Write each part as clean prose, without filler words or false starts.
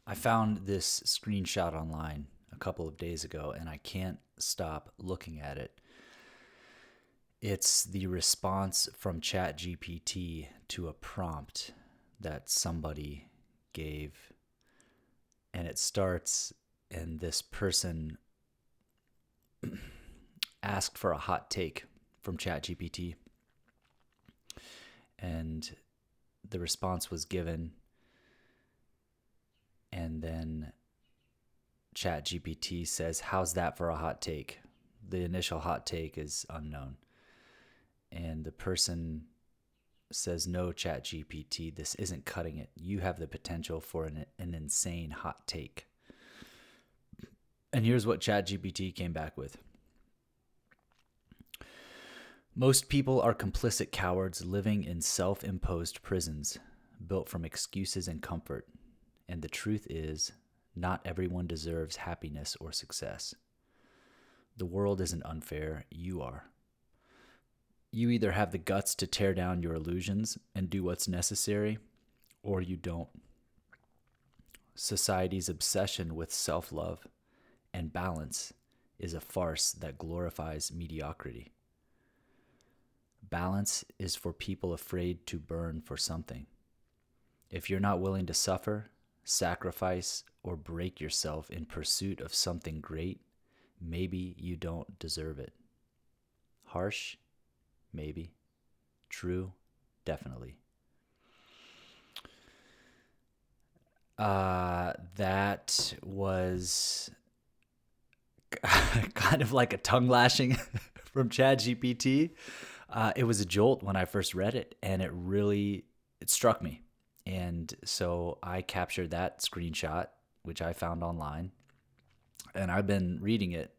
I found this screenshot online a couple of days ago and I can't stop looking at it. It's the response from ChatGPT to a prompt that somebody gave. And it starts, and this person asked for a hot take from ChatGPT. And the response was given. And then ChatGPT says, "How's that for a hot take?" The initial hot take is unknown. And the person says, "No, ChatGPT, this isn't cutting it. You have the potential for an insane hot take." And here's what ChatGPT came back with. "Most people are complicit cowards living in self-imposed prisons, built from excuses and comfort. And the truth is, not everyone deserves happiness or success. The world isn't unfair, you are. You either have the guts to tear down your illusions and do what's necessary, or you don't. Society's obsession with self-love and balance is a farce that glorifies mediocrity. Balance is for people afraid to burn for something. If you're not willing to suffer, sacrifice, or break yourself in pursuit of something great, maybe you don't deserve it. Harsh? Maybe. True? Definitely." That was kind of like a tongue lashing from ChatGPT. It was a jolt when I first read it, and it struck me. And so I captured that screenshot, which I found online, and I've been reading it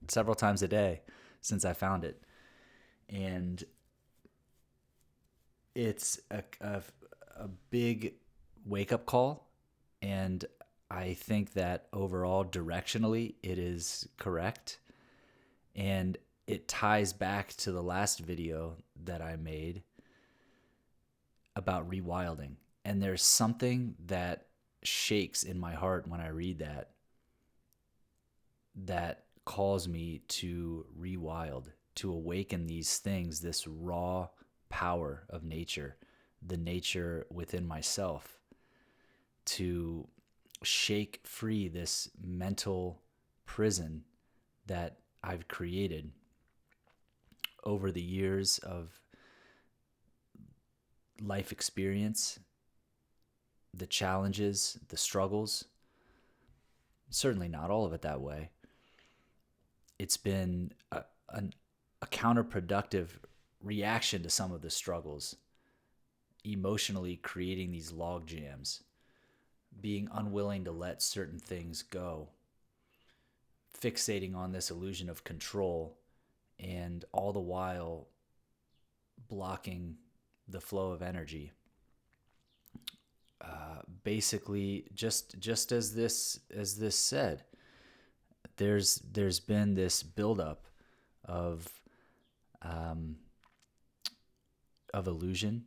several times a day since I found it. And it's a big wake up call. And I think that overall, directionally, it is correct. And it ties back to the last video that I made about rewilding. And there's something that shakes in my heart when I read that calls me to rewild, to awaken these things, this raw power of nature, the nature within myself, to shake free this mental prison that I've created over the years of life experience, the challenges, the struggles. Certainly not all of it that way. It's been a counterproductive reaction to some of the struggles, emotionally creating these log jams, being unwilling to let certain things go, fixating on this illusion of control, and all the while blocking the flow of energy. Basically, just as this said, there's been this buildup of illusion,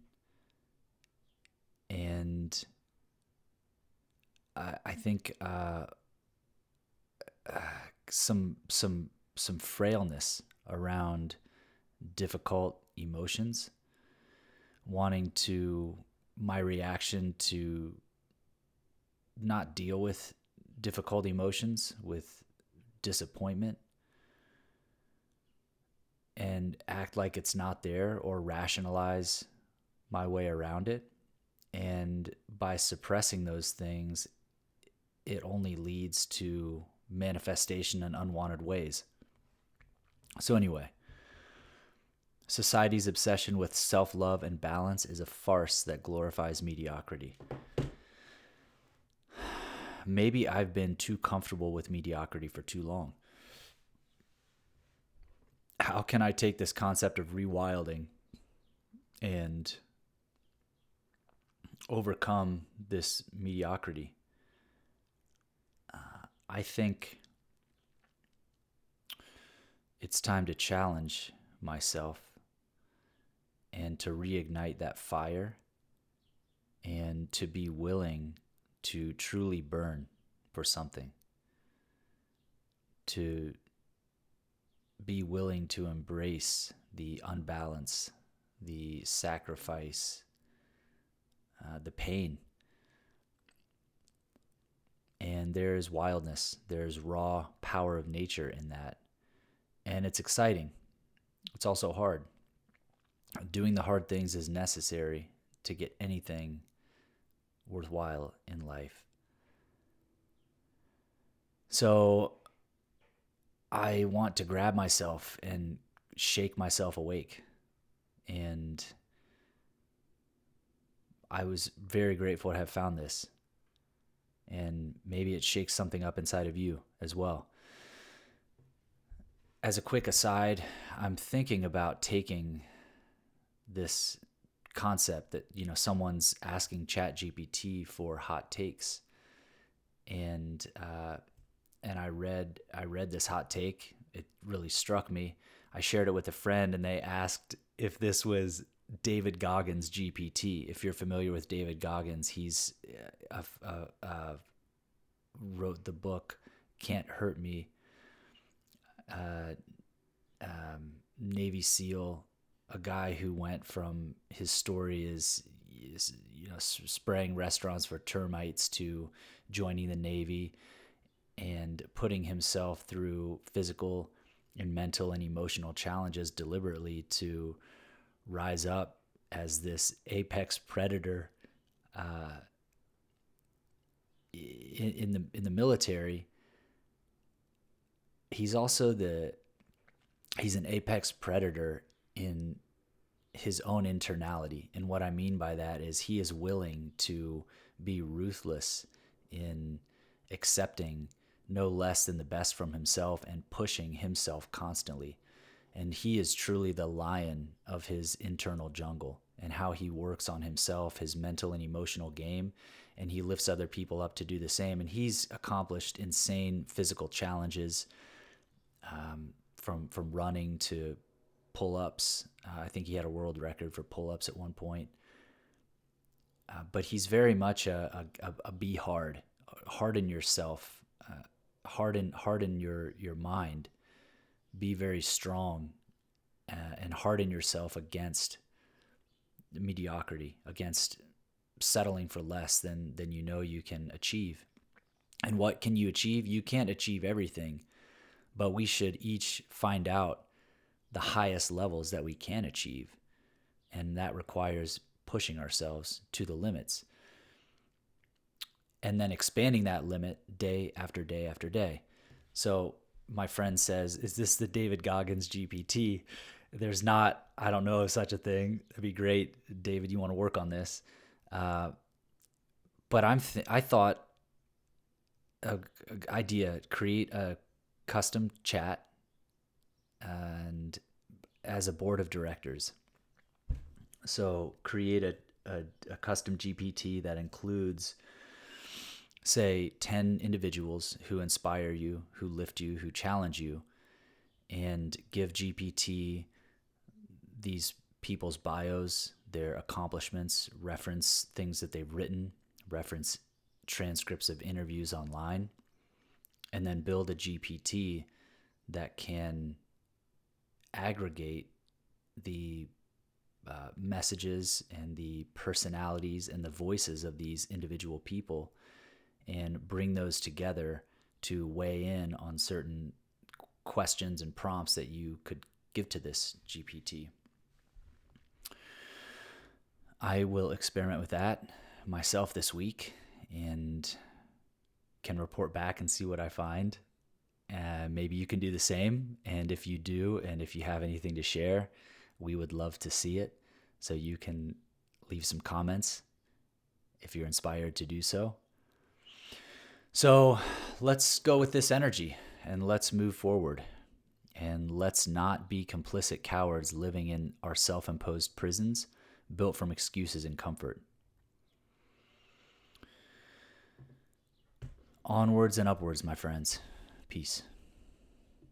and I think some frailness around difficult emotions, wanting to my reaction to not deal with difficult emotions, with disappointment, and act like it's not there or rationalize my way around it. And by suppressing those things, it only leads to manifestation in unwanted ways. So anyway, society's obsession with self-love and balance is a farce that glorifies mediocrity. Maybe I've been too comfortable with mediocrity for too long. How can I take this concept of rewilding and overcome this mediocrity? I think it's time to challenge myself and to reignite that fire, and to be willing to truly burn for something, to be willing to embrace the unbalance, the sacrifice, the pain. And there's wildness, there's raw power of nature in that. And it's exciting. It's also hard. Doing the hard things is necessary to get anything worthwhile in life. So I want to grab myself and shake myself awake. And I was very grateful to have found this. And maybe it shakes something up inside of you as well. As a quick aside, I'm thinking about taking this concept that, someone's asking ChatGPT for hot takes. And I read this hot take. It really struck me. I shared it with a friend, and they asked if this was David Goggins' GPT. If you're familiar with David Goggins, he's wrote the book Can't Hurt Me. Navy SEAL, a guy who went from, his story is spraying restaurants for termites to joining the Navy and putting himself through physical and mental and emotional challenges deliberately to rise up as this apex predator in the military. He's also he's an apex predator in his own internality. And what I mean by that is he is willing to be ruthless in accepting no less than the best from himself and pushing himself constantly. And he is truly the lion of his internal jungle, and how he works on himself, his mental and emotional game, and he lifts other people up to do the same. And he's accomplished insane physical challenges, from running to pull-ups. I think he had a world record for pull-ups at one point. But he's very much a be hard. Harden yourself. Harden your mind. Be very strong, and harden yourself against mediocrity, against settling for less than you can achieve. And what can you achieve? You can't achieve everything, but we should each find out the highest levels that we can achieve. And that requires pushing ourselves to the limits, and then expanding that limit day after day after day. So my friend says, is this the David Goggins GPT? There's not. I don't know of such a thing. That'd be great. David, you want to work on this? But I thought a idea, create a custom chat and as a board of directors. So create a custom GPT that includes, say, 10 individuals who inspire you, who lift you, who challenge you, and give GPT these people's bios, their accomplishments, reference things that they've written, reference transcripts of interviews online, and then build a GPT that can aggregate the messages and the personalities and the voices of these individual people and bring those together to weigh in on certain questions and prompts that you could give to this GPT. I will experiment with that myself this week and can report back and see what I find. Maybe you can do the same. And if you do, and if you have anything to share, we would love to see it. So you can leave some comments if you're inspired to do so. So let's go with this energy and let's move forward. And let's not be complicit cowards living in our self-imposed prisons built from excuses and comfort. Onwards and upwards, my friends. Peace.